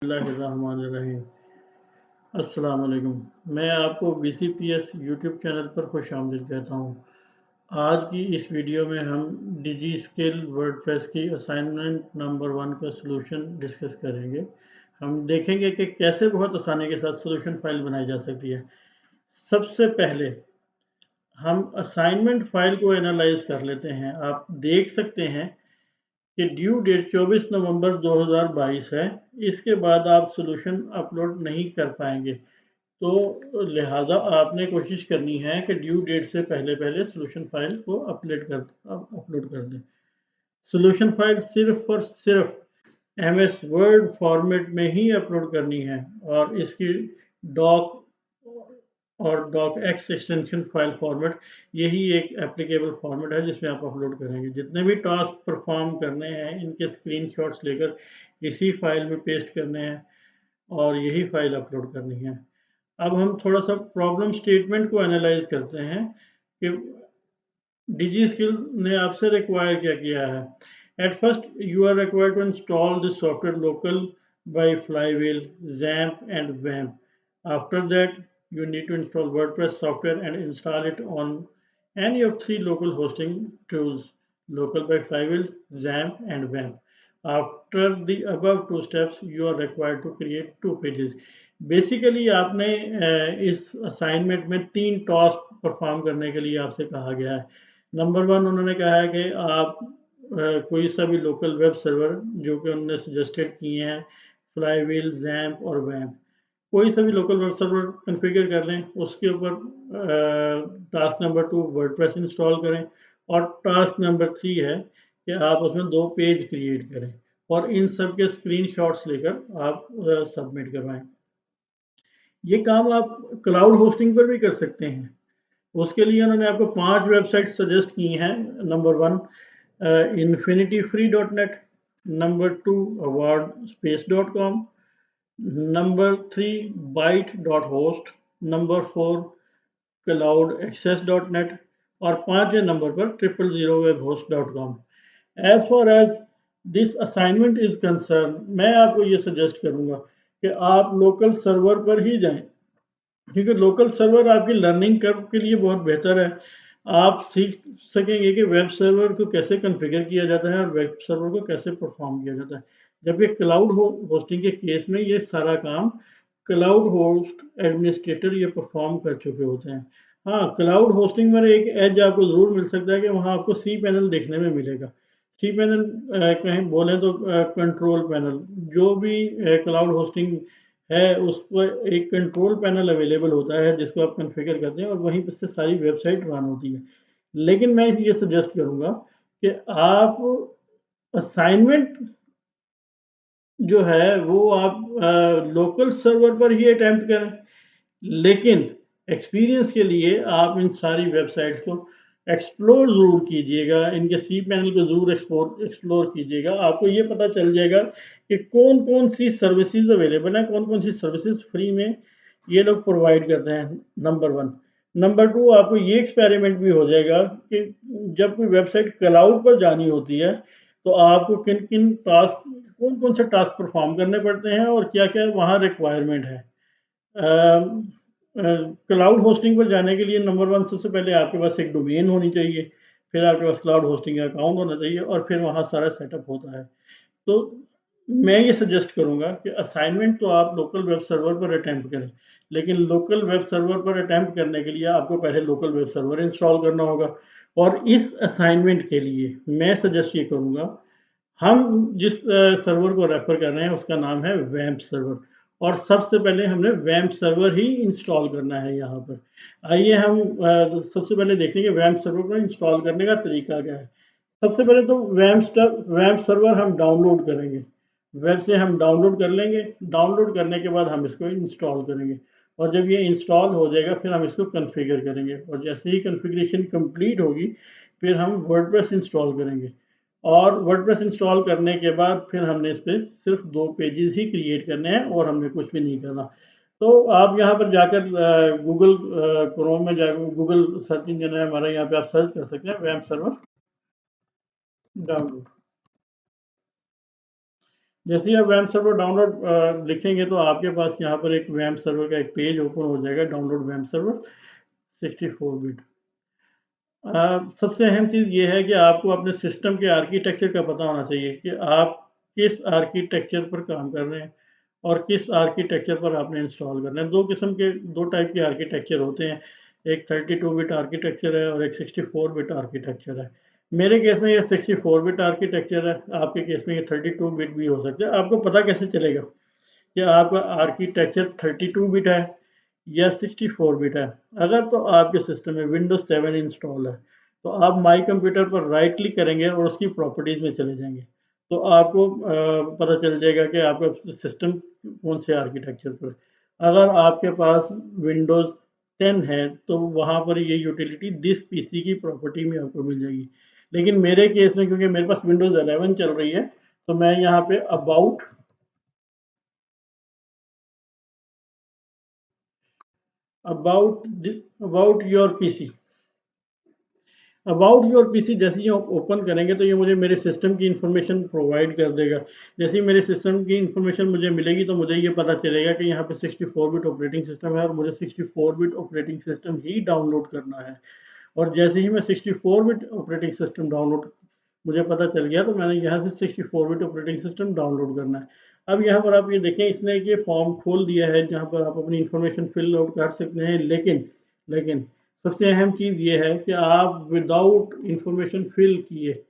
बिस्मिल्लाहिर्रहमानिर्रहीम। अस्सलाम वालेकुम। मैं आपको BCPS यूट्यूब चैनल पर खुशामदीद कहता हूँ। आज की इस वीडियो में हम डिजी स्किल वर्डप्रेस की असाइनमेंट नंबर 1 का सलूशन डिस्कस करेंगे। हम देखेंगे कि कैसे बहुत आसानी के साथ सलूशन फाइल बनाई जा सकती है। सबसे पहले हम असाइनमेंट फाइल को एनालाइज कर लेते हैं। आप देख सकते हैं कि ड्यू डेट 24 नवंबर 2022 है। इसके बाद आप सॉल्यूशन अपलोड नहीं कर पाएंगे, तो लिहाजा आपने कोशिश करनी है कि ड्यू डेट से पहले पहले सॉल्यूशन फाइल को अपलोड कर दें। सॉल्यूशन फाइल सिर्फ और सिर्फ MS वर्ड फॉर्मेट में ही अपलोड करनी है और इसकी डॉक और docx एक्सटेंशन फाइल फॉर्मेट यही एक एप्लीकेबल फॉर्मेट है जिसमें आप अपलोड करेंगे। जितने भी टास्क परफॉर्म करने हैं इनके स्क्रीनशॉट्स लेकर इसी फाइल में पेस्ट करने हैं और यही फाइल अपलोड करनी है। अब हम थोड़ा सा प्रॉब्लम स्टेटमेंट को एनालाइज करते हैं कि डिजी स्किल ने आपसे रिक्वायर क्या किया है। At first you are required to install this software Local by Flywheel, XAMPP and WAMP. After that you need to install WordPress software and install it on any of 3 local hosting tools, local by flywheel, XAMPP and WAMP. After the above 2 steps you are required to create 2 pages. Basically आपने इस assignment में 3 task perform करने के लिए आपसे कहा गया है। नंबर 1 उन्होंने कहा है कि आप कोई सा भी लोकल वेब सर्वर जो कि उन्होंने सजेस्टेड किए हैं, फ्लाईव्हील, XAMPP और WAMP, कोई सा भी लोकल वेब सर्वर कॉन्फ़िगर कर लें। उसके ऊपर टास्क नंबर 2 वर्डप्रेस इंस्टॉल करें और टास्क नंबर 3 है कि आप उसमें 2 पेज क्रिएट करें और इन सब के स्क्रीनशॉट्स लेकर आप सबमिट करवाएं। ये काम आप क्लाउड होस्टिंग पर भी कर सकते हैं। उसके लिए उन्होंने आपको 5 वेबसाइट सजेस्ट की हैं। Number 1 infinityfree.net, number 2 awardspace.com, number 3 byte.host, number 4 cloudaccess.net और 5वें नंबर पर 000webhost.com। As far as this assignment is concern, मैं आपको ये सजेस्ट करूंगा कि आप लोकल सर्वर पर ही जाएं, क्योंकि लोकल सर्वर आपकी लर्निंग कर्व के लिए बहुत बेहतर है। आप सीख सकेंगे कि वेब सर्वर को कैसे कॉन्फ़िगर किया जाता है और वेब सर्वर को कैसे परफॉर्म किया जाता है। जबकि क्लाउड होस्टिंग के केस में ये सारा काम क्लाउड होस्ट एडमिनिस्ट्रेटर ये परफॉर्म कर चुके होते हैं। हाँ, क्लाउड होस्टिंग में एक एज आपको ज़रूर मिल सकता है कि वहाँ आपको सी पैनल देखने में मिलेगा। सी पैनल कहीं बोलें तो कंट्रोल पैनल, जो भी क्लाउड होस्टिंग है उस पर एक कंट्रोल पैनल अवेलेबल होता है जिसको आप कॉन्फ़िगर करते हैं और वहीं पर से सारी वेबसाइट रन होती है। लेकिन मैं ये सजेस्ट करूँगा कि आप असाइनमेंट जो है वो आप लोकल सर्वर पर ही अटेम्प्ट करें, लेकिन एक्सपीरियंस के लिए आप इन सारी वेबसाइट्स को एक्सप्लोर ज़रूर कीजिएगा, इनके सी पैनल को ज़रूर एक्सप्लोर कीजिएगा। आपको ये पता चल जाएगा कि कौन कौन सी सर्विसेज अवेलेबल हैं, कौन कौन सी सर्विसेज फ्री में ये लोग प्रोवाइड करते हैं। नंबर 1। नंबर 2, आपको ये एक्सपेरिमेंट भी हो जाएगा कि जब कोई वेबसाइट क्लाउड पर जानी होती है तो आपको किन किन टास्क, कौन कौन से टास्क परफॉर्म करने पड़ते हैं और क्या क्या वहाँ रिक्वायरमेंट है। क्लाउड होस्टिंग पर जाने के लिए नंबर 1 सबसे पहले आपके पास एक डोमेन होनी चाहिए, फिर आपके पास क्लाउड होस्टिंग का अकाउंट होना चाहिए और फिर वहाँ सारा सेटअप होता है। तो मैं ये सजेस्ट करूँगा कि असाइनमेंट तो आप लोकल वेब सर्वर पर अटेम्प्ट करें, लेकिन लोकल वेब सर्वर पर अटेम्प्ट करने के लिए आपको पहले लोकल वेब सर्वर इंस्टॉल करना होगा। और इस असाइनमेंट के लिए मैं सजेस्ट ये करूँगा, हम जिस सर्वर को रेफर कर रहे हैं उसका नाम है वैम्प सर्वर और सबसे पहले हमने वैम्प सर्वर ही इंस्टॉल करना है यहाँ पर। आइए हम सबसे पहले देखते हैं कि वैम्प सर्वर को इंस्टॉल करने का तरीका क्या है। सबसे पहले तो वैम्प सर्वर हम डाउनलोड करेंगे, वेब से हम डाउनलोड कर लेंगे। डाउनलोड करने के बाद हम इसको इंस्टॉल करेंगे और जब ये इंस्टॉल हो जाएगा फिर हम इसको कॉन्फ़िगर करेंगे और जैसे ही कॉन्फ़िगरेशन कंप्लीट होगी फिर हम वर्डप्रेस इंस्टॉल करेंगे और वर्डप्रेस इंस्टॉल करने के बाद फिर हमने इस पर सिर्फ 2 पेजेस ही क्रिएट करने हैं और हमने कुछ भी नहीं करना। तो आप यहाँ पर जाकर गूगल क्रोम में जाकर गूगल सर्च इंजन है हमारा, यहाँ पे आप सर्च कर सकते हैं वैम्प सर्वर डाउनलोड। जैसे ही आप वैम सर्वर डाउनलोड लिखेंगे तो आपके पास यहाँ पर एक वैम सर्वर का एक पेज ओपन हो जाएगा, डाउनलोड वैम सर्वर 64 बिट। सबसे अहम चीज़ ये है कि आपको अपने सिस्टम के आर्किटेक्चर का पता होना चाहिए कि आप किस आर्किटेक्चर पर काम कर रहे हैं और किस आर्किटेक्चर पर आपने इंस्टॉल करना है। दो टाइप के आर्किटेक्चर होते हैं, एक 32 बिट आर्किटेक्चर है और एक 64 बिट आर्किटेक्चर है। मेरे केस में ये 64 बिट आर्किटेक्चर है, आपके केस में ये 32 बिट भी हो सकता है। आपको पता कैसे चलेगा कि आपका आर्किटेक्चर 32 बिट है या 64 बिट है? अगर तो आपके सिस्टम में विंडोज 7 इंस्टॉल है तो आप माई कंप्यूटर पर राइट क्लिक करेंगे और उसकी प्रॉपर्टीज में चले जाएंगे, तो आपको पता चल जाएगा कि आपका सिस्टम कौन से आर्किटेक्चर पर। अगर आपके पास विंडोज 10 है तो वहां पर ये यूटिलिटी दिस पीसी की प्रॉपर्टी में आपको मिल जाएगी। लेकिन मेरे केस में क्योंकि मेरे पास विंडोज 11 चल रही है तो मैं यहाँ पे about about your PC about your PC जैसे ही ओपन करेंगे तो ये मुझे मेरे सिस्टम की इंफॉर्मेशन प्रोवाइड कर देगा। जैसे ही मेरे सिस्टम की इंफॉर्मेशन मुझे मिलेगी तो मुझे ये पता चलेगा कि यहाँ पे 64 बिट ऑपरेटिंग सिस्टम है और मुझे 64 बिट ऑपरेटिंग सिस्टम ही डाउनलोड करना है। और जैसे ही मैं 64 बिट ऑपरेटिंग सिस्टम डाउनलोड मुझे पता चल गया तो मैंने यहाँ से 64 बिट ऑपरेटिंग सिस्टम डाउनलोड करना है। अब यहाँ पर आप ये देखें, इसने ये फॉर्म खोल दिया है जहाँ पर आप अपनी इंफॉर्मेशन फिल आउट कर सकते हैं, लेकिन लेकिन सबसे अहम चीज़ ये है कि आप विदाउट इंफॉर्मेशन फिल किए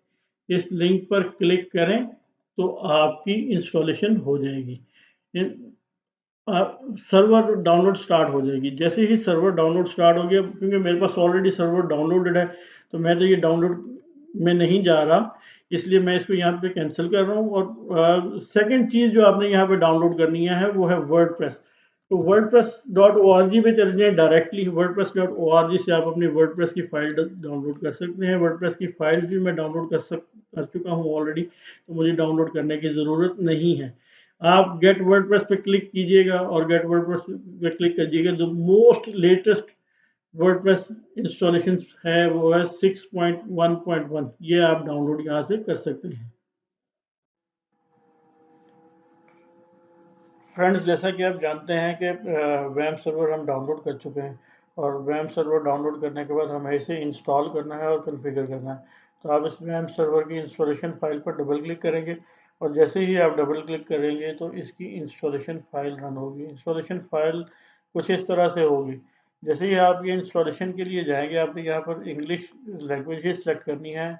इस लिंक पर क्लिक करें तो आपकी इंस्टॉलेशन हो जाएगी, सर्वर डाउनलोड स्टार्ट हो जाएगी। जैसे ही सर्वर डाउनलोड स्टार्ट हो गया, क्योंकि मेरे पास ऑलरेडी सर्वर डाउनलोडेड है तो मैं तो ये डाउनलोड में नहीं जा रहा, इसलिए मैं इसको यहाँ पे कैंसिल कर रहा हूँ। और सेकंड चीज़ जो आपने यहाँ पे डाउनलोड करनी है वो है वर्डप्रेस। तो wordpress.org पे चले जाएं डायरेक्टली। wordpress.org से आप अपनी वर्डप्रेस की फाइल डाउनलोड कर सकते हैं। वर्डप्रेस की फाइल भी मैं डाउनलोड कर चुका हूँ ऑलरेडी, तो मुझे डाउनलोड करने की ज़रूरत नहीं है। आप गेट वर्डप्रेस पे क्लिक कीजिएगा और गेट वर्डप्रेस पे क्लिक कीजिएगा। जो मोस्ट लेटेस्ट वर्डप्रेस इंस्टॉलेशन है वो है 6.1.1, ये आप डाउनलोड यहाँ से कर सकते हैं। फ्रेंड्स, जैसा कि आप जानते हैं कि वैम सर्वर हम डाउनलोड कर चुके हैं और वैम सर्वर डाउनलोड करने के बाद हमें इसे इंस्टॉल करना है और कॉन्फ़िगर करना है। तो आप इस वैम सर्वर की इंस्टॉलेशन फाइल पर डबल क्लिक करेंगे और जैसे ही आप डबल क्लिक करेंगे तो इसकी इंस्टॉलेशन फाइल रन होगी। इंस्टॉलेशन फाइल कुछ इस तरह से होगी। जैसे ही आप ये इंस्टॉलेशन के लिए जाएंगे, आपने यहाँ पर इंग्लिश लैंग्वेज ही सिलेक्ट करनी है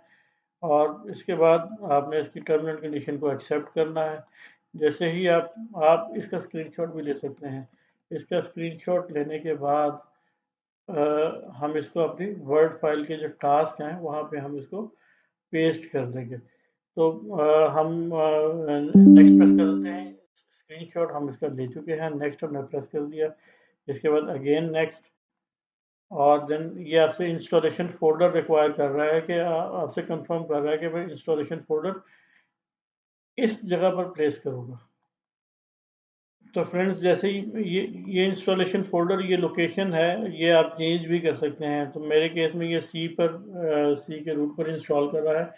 और इसके बाद आपने इसकी टर्म एंड कंडीशन को एक्सेप्ट करना है। जैसे ही आप इसका स्क्रीनशॉट भी ले सकते हैं। इसका स्क्रीनशॉट लेने के बाद हम इसको अपनी वर्ड फाइल के जो टास्क हैं वहाँ पे हम इसको पेस्ट कर देंगे। तो हम नेक्स्ट प्रेस कर देते हैं। स्क्रीनशॉट हम इसका ले चुके हैं, नेक्स्ट हमने प्रेस कर दिया। इसके बाद अगेन नेक्स्ट, और देन ये आपसे इंस्टॉलेशन फोल्डर रिक्वायर कर रहा है कि आपसे कंफर्म कर रहा है कि मैं इंस्टॉलेशन फोल्डर इस जगह पर प्लेस करूँगा। तो फ्रेंड्स, जैसे ही ये इंस्टॉलेशन फोल्डर, ये लोकेशन है, ये आप चेंज भी कर सकते हैं। तो मेरे केस में ये सी के रूट पर इंस्टॉल कर रहा है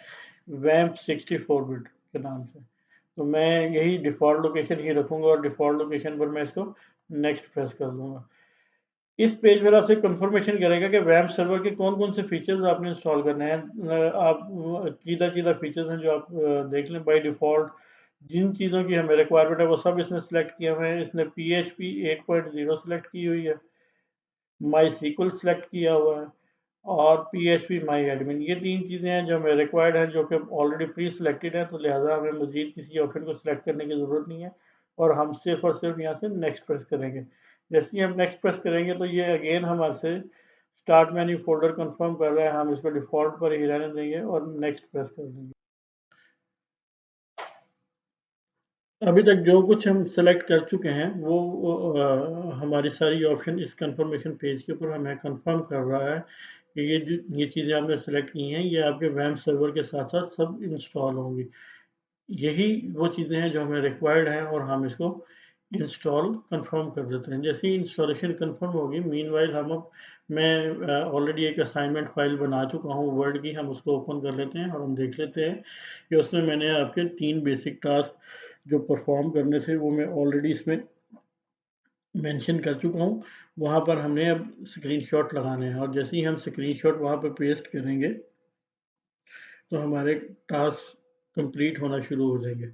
वैम्प 64 बिट के नाम से। तो मैं यही डिफ़ॉल्ट लोकेशन ही रखूँगा और डिफ़ॉल्ट लोकेशन पर मैं इसको नेक्स्ट प्रेस कर दूँगा। इस पेज पर आपसे कंफर्मेशन करेगा कि वैम्प सर्वर के कौन-कौन से फीचर्स आपने इंस्टॉल करने हैं। आप सीधा-सीधा फीचर्स हैं जो आप देख लें। बाय डिफ़ॉल्ट जिन चीज़ों की हमें रिक्वायरमेंट है वो सब इसने सेलेक्ट किए हुए हैं। इसने PHP 1.0 सेलेक्ट की हुई है, माई सीक्वल सेलेक्ट किया हुआ है और PHP माई एडमिन। ये 3 चीज़ें हैं जो हमें रिक्वायर्ड हैं, जो कि ऑलरेडी प्री सिलेक्टेड है, तो लिहाजा हमें मज़ीद किसी ऑप्शन को सिलेक्ट करने की ज़रूरत नहीं है और हम सिर्फ और सिर्फ यहाँ से नेक्स्ट प्रेस करेंगे। जैसे ही हम नेक्स्ट प्रेस करेंगे तो ये अगेन हमारे स्टार्ट मेन्यू फोल्डर कंफर्म कर रहा है। हम इसको डिफ़ॉल्ट पर ही रहने देंगे और नेक्स्ट प्रेस कर देंगे। अभी तक जो कुछ हम सेलेक्ट कर चुके हैं वो हमारी सारी ऑप्शन इस कंफर्मेशन पेज के ऊपर हमें कंफर्म कर रहा है कि ये चीज़ें आपने सेलेक्ट की हैं, ये आपके वैम्प सर्वर के साथ साथ सब इंस्टॉल होंगी। यही वो चीज़ें हैं जो हमें रिक्वायर्ड हैं और हम इसको इंस्टॉल कंफर्म कर देते हैं। जैसे ही इंस्टॉलेशन कंफर्म होगी, मीनवाइल मैं ऑलरेडी एक असाइनमेंट फाइल बना चुका हूँ वर्ड की, हम उसको ओपन कर लेते हैं और हम देख लेते हैं कि उसमें मैंने आपके 3 बेसिक टास्क जो परफॉर्म करने थे वो मैं ऑलरेडी इसमें मेंशन कर चुका हूँ। वहाँ पर हमने अब स्क्रीनशॉट लगाने हैं, और जैसे ही हम स्क्रीनशॉट वहाँ पर पेस्ट करेंगे तो हमारे टास्क कंप्लीट होना शुरू हो जाएंगे।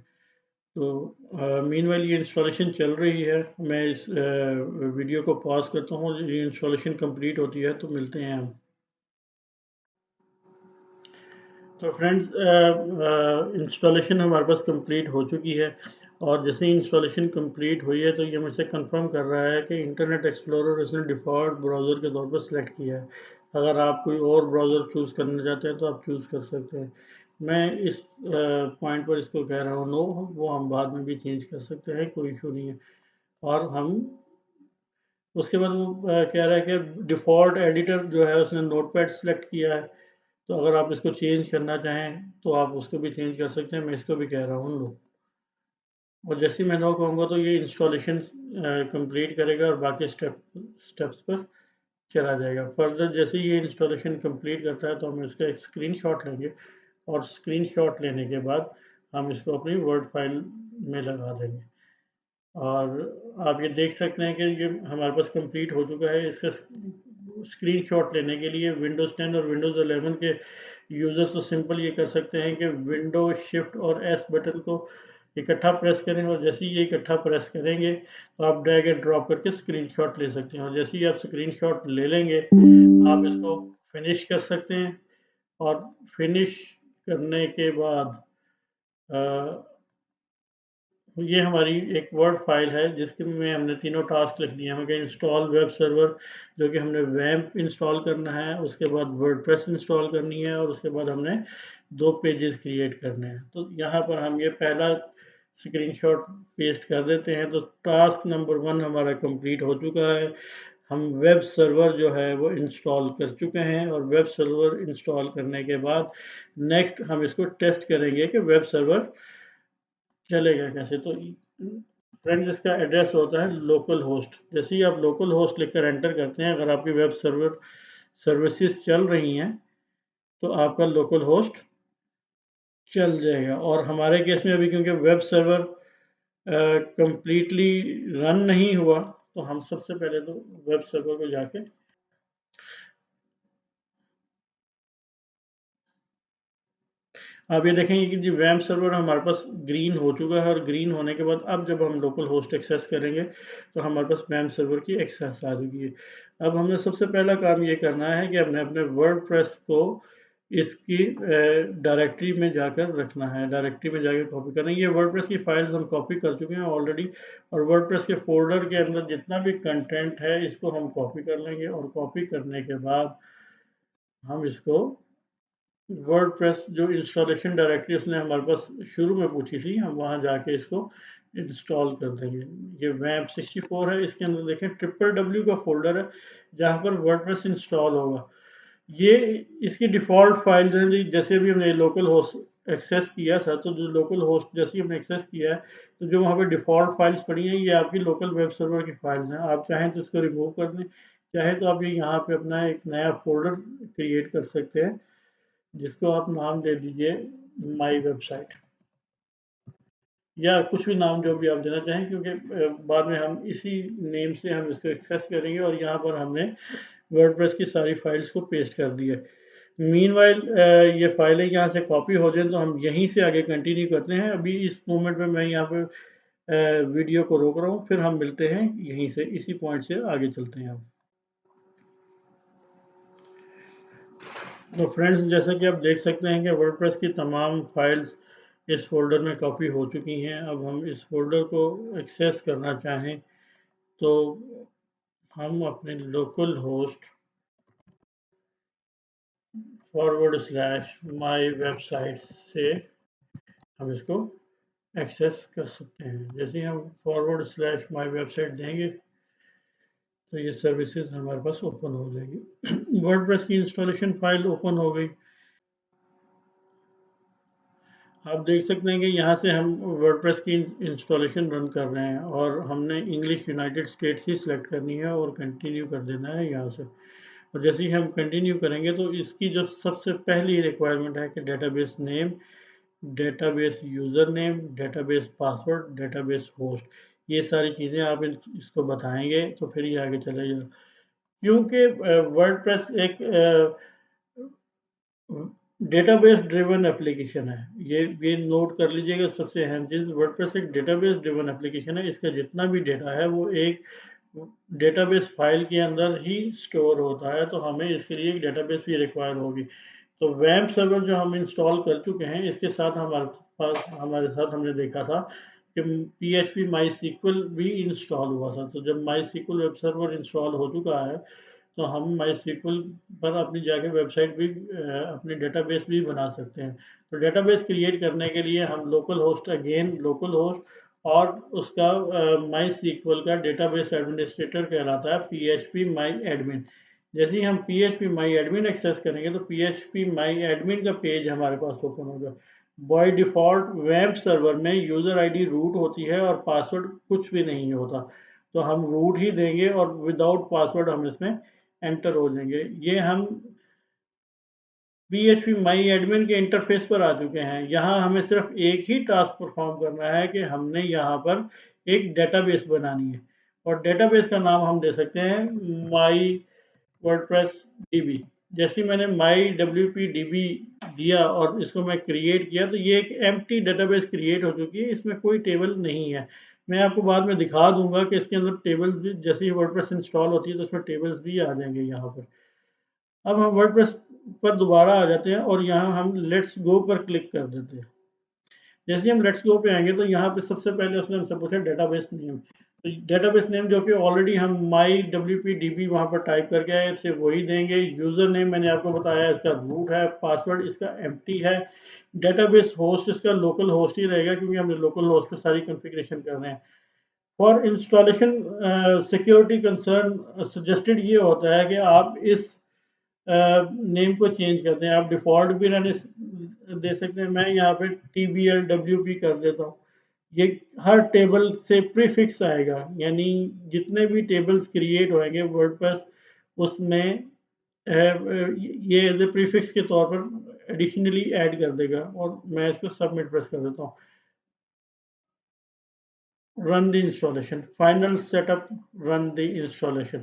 तो मीनवाइल ये इंस्टॉलेशन चल रही है। मैं इस वीडियो को पॉज करता हूँ, ये इंस्टॉलेशन कंप्लीट होती है तो मिलते हैं हम। तो फ्रेंड्स, इंस्टॉलेशन हमारे पास कंप्लीट हो चुकी है, और जैसे ही इंस्टॉलेशन कंप्लीट हुई है तो ये मुझसे कंफर्म कर रहा है कि इंटरनेट एक्सप्लोरर इसने डिफ़ॉल्ट ब्राउज़र के तौर पर सिलेक्ट किया है। अगर आप कोई और ब्राउज़र चूज़ करना चाहते हैं तो आप चूज़ कर सकते हैं। मैं इस पॉइंट पर इसको कह रहा हूँ नो, वो हम बाद में भी चेंज कर सकते हैं, कोई इशू नहीं है। और हम उसके बाद वो कह रहा है कि डिफ़ॉल्ट एडिटर जो है उसने नोटपैड सेलेक्ट किया है, तो अगर आप इसको चेंज करना चाहें तो आप उसको भी चेंज कर सकते हैं। मैं इसको भी कह रहा हूँ नो, और जैसे ही मैं नो कहूँगा तो ये इंस्टॉलेशन कंप्लीट करेगा और बाकी स्टेप्स पर चला जाएगा। फर्दर जैसे ही ये इंस्टॉलेशन कंप्लीट करता है तो हम इसका एक स्क्रीनशॉट लेंगे, और स्क्रीनशॉट लेने के बाद हम इसको अपनी वर्ड फाइल में लगा देंगे। और आप ये देख सकते हैं कि ये हमारे पास कंप्लीट हो चुका है। इसका स्क्रीनशॉट लेने के लिए विंडोज़ 10 और विंडोज़ 11 के यूज़र्स तो सिंपल ये कर सकते हैं कि विंडो शिफ्ट और एस बटन को इकट्ठा प्रेस करें, और जैसे ही ये इकट्ठा प्रेस करेंगे तो आप ड्रैग एंड ड्रॉप करके स्क्रीनशॉट ले सकते हैं, और जैसे ही आप स्क्रीनशॉट ले लेंगे आप इसको फिनिश कर सकते हैं। और फिनिश करने के बाद ये हमारी एक वर्ड फाइल है जिसके में हमने तीनों टास्क लिख दिए हैं। इंस्टॉल वेब सर्वर, जो कि हमने वैम्प इंस्टॉल करना है, उसके बाद वर्डप्रेस इंस्टॉल करनी है, और उसके बाद हमने 2 पेजेस क्रिएट करने हैं। तो यहाँ पर हम ये पहला स्क्रीनशॉट पेस्ट कर देते हैं। तो टास्क नंबर 1 हमारा कंप्लीट हो चुका है। हम वेब सर्वर जो है वो इंस्टॉल कर चुके हैं, और वेब सर्वर इंस्टॉल करने के बाद नेक्स्ट हम इसको टेस्ट करेंगे कि वेब सर्वर चलेगा कैसे। तो फ्रेंड्स, इसका एड्रेस होता है लोकल होस्ट। जैसे ही आप लोकल होस्ट लिखकर एंटर करते हैं, अगर आपकी वेब सर्वर सर्विसेज चल रही हैं तो आपका लोकल होस्ट चल जाएगा। और हमारे केस में अभी क्योंकि वेब सर्वर कंप्लीटली रन नहीं हुआ, तो हम सबसे पहले तो वेब सर्वर को जाके आप ये देखेंगे कि जी वैम्प सर्वर हमारे पास ग्रीन हो चुका है, और ग्रीन होने के बाद अब जब हम लोकल होस्ट एक्सेस करेंगे तो हमारे पास वैम्प सर्वर की एक्सेस आ चुकी है। अब हमने सबसे पहला काम ये करना है कि हमने अपने वर्डप्रेस को इसकी डायरेक्टरी में जाकर रखना है, डायरेक्टरी में जाकर कॉपी करना है। ये वर्डप्रेस की फाइल्स हम कॉपी कर चुके हैं ऑलरेडी, और वर्डप्रेस के फोल्डर के अंदर जितना भी कंटेंट है इसको हम कॉपी कर लेंगे, और कॉपी करने के बाद हम इसको वर्डप्रेस जो इंस्टॉलेशन डायरेक्टरी उसने हमारे पास शुरू में पूछी थी, हम वहाँ जाके इसको इंस्टॉल कर देंगे। ये वैम्प 64 है, इसके अंदर देखें www का फोल्डर है जहाँ पर वर्डप्रेस इंस्टॉल होगा। ये इसकी डिफ़ॉल्ट फाइल्स हैं जी। जैसे भी हमने लोकल होस्ट एक्सेस किया था, तो जो लोकल होस्ट जैसे ही हमने एक्सेस किया है तो जो वहाँ पे डिफ़ॉल्ट फाइल्स पड़ी हैं ये आपकी लोकल वेब सर्वर की फाइल्स हैं। आप चाहें तो इसको रिमूव कर दें, चाहे तो आप ये यहाँ पे अपना एक नया फोल्डर क्रिएट कर सकते हैं जिसको आप नाम दे दीजिए माई वेबसाइट, या कुछ भी नाम जो भी आप देना चाहें, क्योंकि बाद में हम इसी नेम से हम इसको एक्सेस करेंगे। और यहाँ पर हमने वर्डप्रेस की सारी फाइल्स को पेस्ट कर दिया। मीनवाइल ये फाइलें यहाँ से कॉपी हो जाए तो हम यहीं से आगे कंटिन्यू करते हैं। अभी इस मोमेंट में मैं यहाँ पे वीडियो को रोक रहा हूँ, फिर हम मिलते हैं यहीं से, इसी पॉइंट से आगे चलते हैं हम। तो फ्रेंड्स, जैसा कि आप देख सकते हैं कि वर्डप्रेस की तमाम फाइल्स इस फोल्डर में कॉपी हो चुकी हैं। अब हम इस फोल्डर को एक्सेस करना चाहें तो हम अपने लोकल होस्ट /my वेबसाइट से हम इसको एक्सेस कर सकते हैं। जैसे ही हम /my वेबसाइट देंगे तो ये सर्विसेज हमारे पास ओपन हो जाएगी। वर्डप्रेस की इंस्टॉलेशन फाइल ओपन हो गई। आप देख सकते हैं कि यहाँ से हम वर्डप्रेस की इंस्टॉलेशन रन कर रहे हैं, और हमने इंग्लिश यूनाइटेड स्टेट्स ही सिलेक्ट करनी है और कंटिन्यू कर देना है यहाँ से। और जैसे ही हम कंटिन्यू करेंगे तो इसकी जो सबसे पहली रिक्वायरमेंट है कि database name database user name, database password, database host, ये सारी चीज़ें आप इसको बताएंगे तो फिर ये आगे चलेगा। क्योंकि वर्डप्रेस एक डेटाबेस ड्रिवन एप्लीकेशन है, ये नोट कर लीजिएगा। सबसे अहम चीज़, वर्डप्रेस एक डेटाबेस ड्रिवन एप्लीकेशन है। इसका जितना भी डेटा है वो एक डेटाबेस फाइल के अंदर ही स्टोर होता है, तो हमें इसके लिए एक डेटाबेस भी रिक्वायर होगी। तो वैम्प सर्वर जो हम इंस्टॉल कर चुके हैं, इसके साथ हमारे साथ हमने देखा था कि PHP MySQL भी इंस्टॉल हुआ था। तो जब MySQL वेब सर्वर इंस्टॉल हो चुका है तो हम MySQL पर अपनी जाके वेबसाइट भी अपनी डेटाबेस भी बना सकते हैं। तो डेटाबेस क्रिएट करने के लिए हम लोकल होस्ट और उसका MySQL का डेटाबेस एडमिनिस्ट्रेटर कहलाता है PHP MyAdmin। जैसे ही हम PHP MyAdmin एक्सेस करेंगे तो PHP MyAdmin का पेज हमारे पास ओपन होगा। बाय डिफ़ॉल्ट वेब सर्वर में यूज़र आईडी रूट होती है और पासवर्ड कुछ भी नहीं होता। तो हम रूट ही देंगे और विदाउट पासवर्ड हम इसमें एंटर हो जाएंगे। ये हम PHP MyAdmin के इंटरफेस पर आ चुके हैं। यहाँ हमें सिर्फ एक ही टास्क परफॉर्म करना है कि हमने यहाँ पर एक डेटाबेस बनानी है और डेटाबेस का नाम हम दे सकते हैं माई वर्डप्रेस DB। जैसे मैंने माई WPDB दिया और इसको मैं क्रिएट किया तो ये एक एम्प्टी डेटाबेस क्रिएट हो चुकी है, इसमें कोई टेबल नहीं है। मैं आपको बाद में दिखा दूंगा कि इसके अंदर टेबल्स भी, जैसे ही वर्डप्रेस इंस्टॉल होती है तो इसमें टेबल्स भी आ जाएंगे यहाँ पर। अब हम वर्डप्रेस पर दोबारा आ जाते हैं और यहाँ हम लेट्स गो पर क्लिक कर देते हैं। जैसे ही हम लेट्स गो पे आएंगे तो यहाँ पे सबसे पहले उसने हमसे पूछा डेटाबेस नेम। तो डेटाबेस नेम जो कि ऑलरेडी हम माई WPDB वहाँ पर टाइप करके आए थे वही देंगे। यूज़र नेम मैंने आपको बताया इसका रूट है, पासवर्ड इसका एम्प्टी है। डेटाबेस होस्ट इसका लोकल होस्ट ही रहेगा क्योंकि हम लोकल होस्ट पे सारी कॉन्फ़िगरेशन कर रहे हैं। For installation security concern suggested ये होता है कि आप इस नेम को चेंज कर दें। आप डिफ़ॉल्ट भी रहने दे सकते हैं। मैं यहाँ पे TBLWP कर देता हूँ। ये हर टेबल से प्रीफिक्स आएगा, यानी जितने भी टेबल्स क्रिएट होंगे वर्डप्रेस उसमें ये एज ए प्रीफिक्स के तौर पर एडिशनली ऐड कर देगा। और मैं इसको सबमिट प्रेस कर देता हूँ। Run the installation, final setup, run the installation.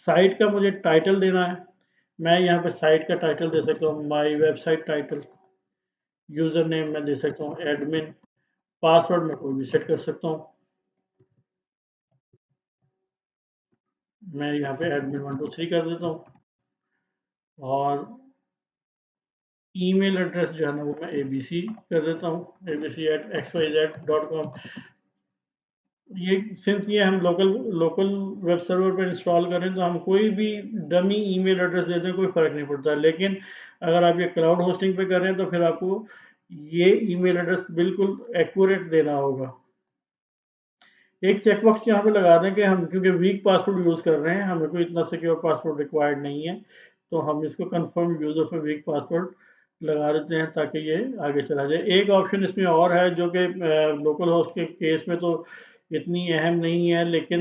Site का मुझे टाइटल देना है। मैं यहाँ पे साइट का टाइटल दे सकता हूँ my website title. User name मैं दे सकता हूँ एडमिन। पासवर्ड मैं कोई भी सेट कर सकता हूँ। मैं यहाँ पे एडमिन 123 कर देता हूँ और ईमेल एड्रेस जो है ना वो मैं ABC कर देता हूँ, abc@xyz.com। ये सिंस ये हम लोकल वेब सर्वर पर इंस्टॉल करें तो हम कोई भी डमी ईमेल एड्रेस दे दें कोई फ़र्क नहीं पड़ता। लेकिन अगर आप ये क्लाउड होस्टिंग पे कर रहे हैं तो फिर आपको ये ईमेल एड्रेस बिल्कुल एक्यूरेट देना होगा। एक चेकबॉक्स यहाँ पे लगा दें कि हम क्योंकि वीक पासवर्ड यूज़ कर रहे हैं, हमें कोई इतना सिक्योर पासवर्ड रिक्वायर्ड नहीं है, तो हम इसको confirm use of week password लगा देते हैं ताकि ये आगे चला जाए। एक ऑप्शन इसमें और है जो कि लोकल होस्ट के केस में तो इतनी अहम नहीं है, लेकिन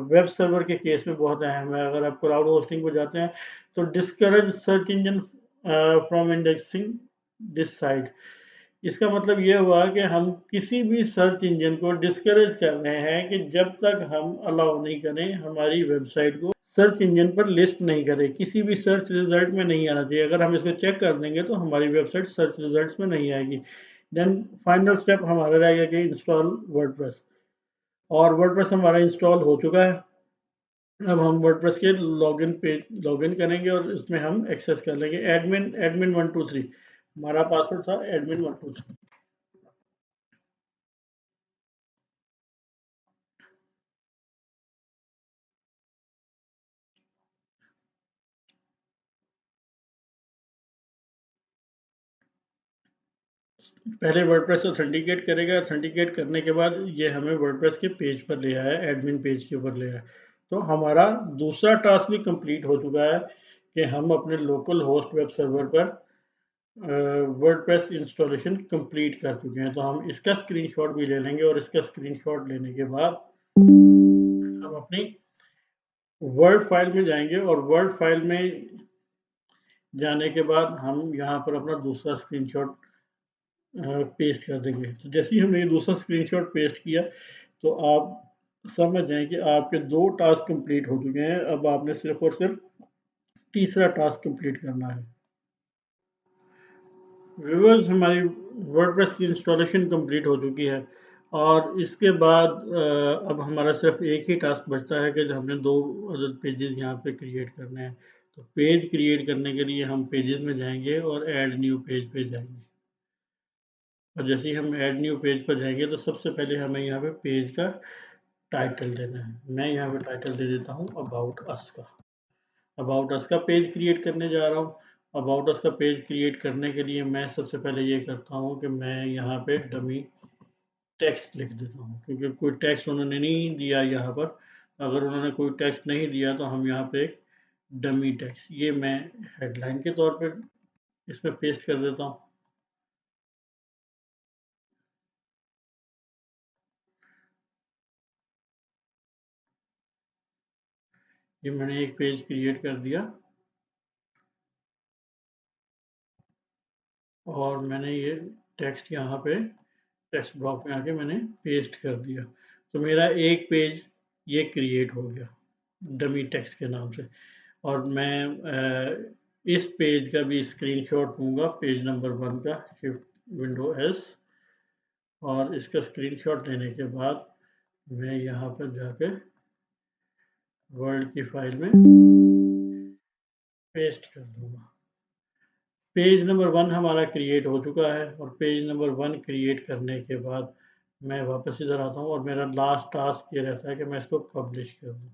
वेब सर्वर के केस में बहुत अहम है। अगर आप क्लाउड होस्टिंग पर जाते हैं तो discourage search engine from indexing this site. इसका मतलब ये हुआ कि हम किसी भी सर्च इंजन को डिस्करेज कर रहे हैं कि जब तक हम अलाउ नहीं करें हमारी वेबसाइट को सर्च इंजन पर लिस्ट नहीं करें, किसी भी सर्च रिजल्ट में नहीं आना चाहिए। अगर हम इसको चेक कर देंगे तो हमारी वेबसाइट सर्च रिजल्ट्स में नहीं आएगी। देन फाइनल स्टेप हमारा रहेगा कि इंस्टॉल वर्डप्रेस, और वर्डप्रेस हमारा इंस्टॉल हो चुका है। अब हम वर्डप्रेस के लॉगिन पेज लॉगिन करेंगे और इसमें हम एक्सेस कर लेंगे एडमिन 123। हमारा पासवर्ड था एडमिन 123। पहले वर्डप्रेस ऑथेंटिकेट करेगा। ऑथेंटिकेट करने के बाद ये हमें वर्डप्रेस के पेज पर ले आया, एडमिन पेज के ऊपर ले आया। तो हमारा दूसरा टास्क भी कंप्लीट हो चुका है कि हम अपने लोकल होस्ट वेब सर्वर पर वर्डप्रेस इंस्टॉलेशन कंप्लीट कर चुके हैं। तो हम इसका स्क्रीनशॉट भी ले लेंगे और इसका स्क्रीनशॉट लेने के बाद हम अपनी वर्ड फाइल में जाएंगे और वर्ड फाइल में जाने के बाद हम यहाँ पर अपना दूसरा स्क्रीनशॉट पेस्ट कर देंगे। तो जैसे ही हमने ये दूसरा स्क्रीनशॉट पेस्ट किया तो आप समझ जाएं कि आपके 2 टास्क कंप्लीट हो चुके हैं। अब आपने सिर्फ और सिर्फ तीसरा टास्क कंप्लीट करना है। व्यूअर्स, हमारी वर्डप्रेस की इंस्टॉलेशन कंप्लीट हो चुकी है और इसके बाद अब हमारा सिर्फ एक ही टास्क बचता है कि जो हमने 2 अदर पेजेस यहाँ पे क्रिएट करने हैं। तो पेज क्रिएट करने के लिए हम पेजेस में जाएंगे और ऐड न्यू पेज पे जाएंगे। और जैसे ही हम ऐड न्यू पेज पर जाएंगे तो सबसे पहले हमें यहाँ पे पेज का टाइटल देना है। मैं यहाँ पे टाइटल दे देता हूँ अबाउट अस का। अबाउट अस का पेज क्रिएट करने जा रहा हूँ। अबाउट अस का पेज क्रिएट करने के लिए मैं सबसे पहले ये करता हूँ कि मैं यहाँ पे डमी टेक्स्ट लिख देता हूँ, क्योंकि कोई टेक्स्ट उन्होंने नहीं दिया यहाँ पर। अगर उन्होंने कोई टेक्स्ट नहीं दिया तो हम यहाँ पे एक डमी टेक्स्ट, ये मैं हेडलाइन के तौर पर इसमें पेस्ट कर देता हूँ। ये मैंने एक पेज क्रिएट कर दिया और मैंने ये टेक्स्ट यहाँ पे टेक्स्ट बॉक्स में आके मैंने पेस्ट कर दिया। तो मेरा एक पेज ये क्रिएट हो गया डमी टेक्स्ट के नाम से। और मैं इस पेज का भी स्क्रीनशॉट लूँगा, पेज नंबर 1 का, शिफ्ट विंडो एस, और इसका स्क्रीनशॉट लेने के बाद मैं यहाँ पर जाके वर्ड की फाइल में पेस्ट कर दूँगा। पेज नंबर 1 हमारा क्रिएट हो चुका है और पेज नंबर 1 क्रिएट करने के बाद मैं वापस इधर आता हूँ और मेरा लास्ट टास्क ये रहता है कि मैं इसको पब्लिश कर दूँ।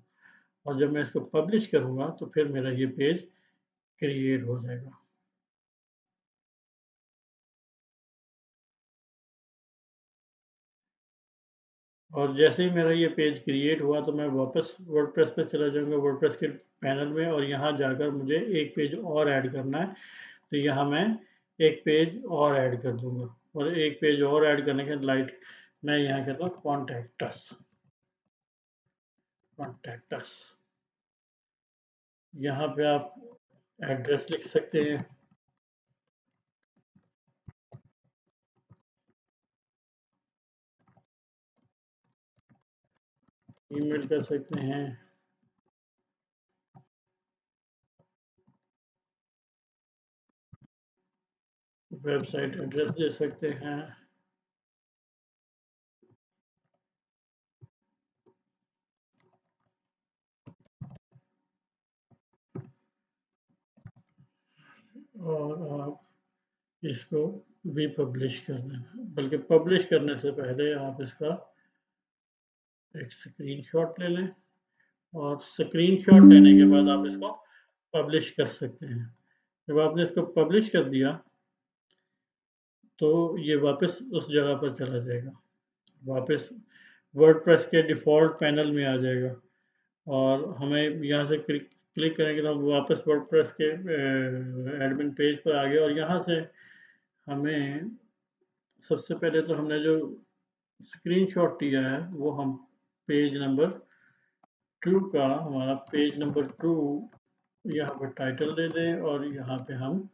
और जब मैं इसको पब्लिश करूँगा तो फिर मेरा ये पेज क्रिएट हो जाएगा। और जैसे ही मेरा ये पेज क्रिएट हुआ तो मैं वापस वर्डप्रेस पे चला जाऊँगा, वर्डप्रेस के पैनल में, और यहाँ जाकर मुझे एक पेज और ऐड करना है। तो यहाँ मैं एक पेज और ऐड कर दूँगा और एक पेज और ऐड करने के लाइट मैं यहाँ कहता हूँ कॉन्टैक्ट अस। कॉन्टैक्ट अस, यहाँ पे आप एड्रेस लिख सकते हैं, ईमेल कर सकते हैं, वेबसाइट एड्रेस दे सकते हैं, और आप इसको भी पब्लिश कर दें। बल्कि पब्लिश करने से पहले आप इसका एक स्क्रीनशॉट ले लें और स्क्रीनशॉट लेने के बाद आप इसको पब्लिश कर सकते हैं। जब आपने इसको पब्लिश कर दिया तो ये वापस उस जगह पर चला जाएगा, वापस वर्डप्रेस के डिफ़ॉल्ट पैनल में आ जाएगा। और हमें यहाँ से क्लिक करेंगे तो हम वापस वर्डप्रेस के एडमिन पेज पर आ गए। और यहाँ से हमें सबसे पहले तो हमने जो स्क्रीनशॉट लिया है वो हम पेज नंबर 2 का, हमारा पेज नंबर 2 यहाँ पर टाइटल दे दें और यहाँ पे हम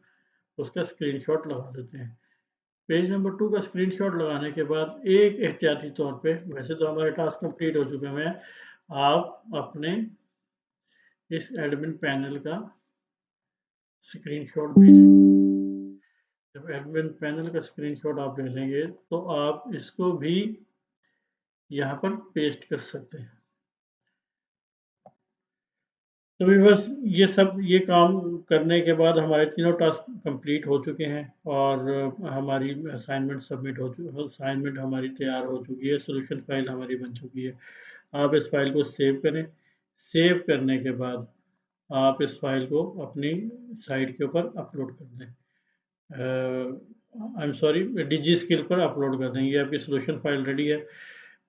उसका स्क्रीनशॉट लगा देते हैं। पेज नंबर 2 का स्क्रीनशॉट लगाने के बाद एक एहतियाती तौर पे, वैसे तो हमारे टास्क कंप्लीट हो चुके हैं, आप अपने इस एडमिन पैनल का स्क्रीनशॉट भी लें। जब एडमिन पैनल का स्क्रीनशॉट आप ले लेंगे तो आप इसको भी यहाँ पर पेस्ट कर सकते हैं। तो भी बस ये काम करने के बाद हमारे तीनों टास्क कंप्लीट हो चुके हैं और हमारी असाइनमेंट हमारी तैयार हो चुकी है, सॉल्यूशन फाइल हमारी बन चुकी है। आप इस फाइल को सेव करें। सेव करने के बाद आप इस फाइल को अपनी साइट के ऊपर अपलोड कर दें। I am sorry, Digi Skill पर अपलोड कर दें। ये आपकी सॉल्यूशन फाइल रेडी है।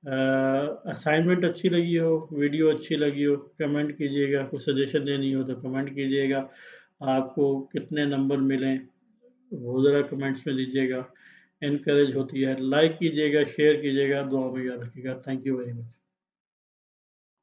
असाइनमेंट अच्छी लगी हो, वीडियो अच्छी लगी हो, कमेंट कीजिएगा। कुछ सजेशन देनी हो तो कमेंट कीजिएगा। आपको कितने नंबर मिलें वो ज़रा कमेंट्स में दीजिएगा, इनकरेज होती है। लाइक कीजिएगा, शेयर कीजिएगा, दुआ में याद रखिएगा। Thank you very much.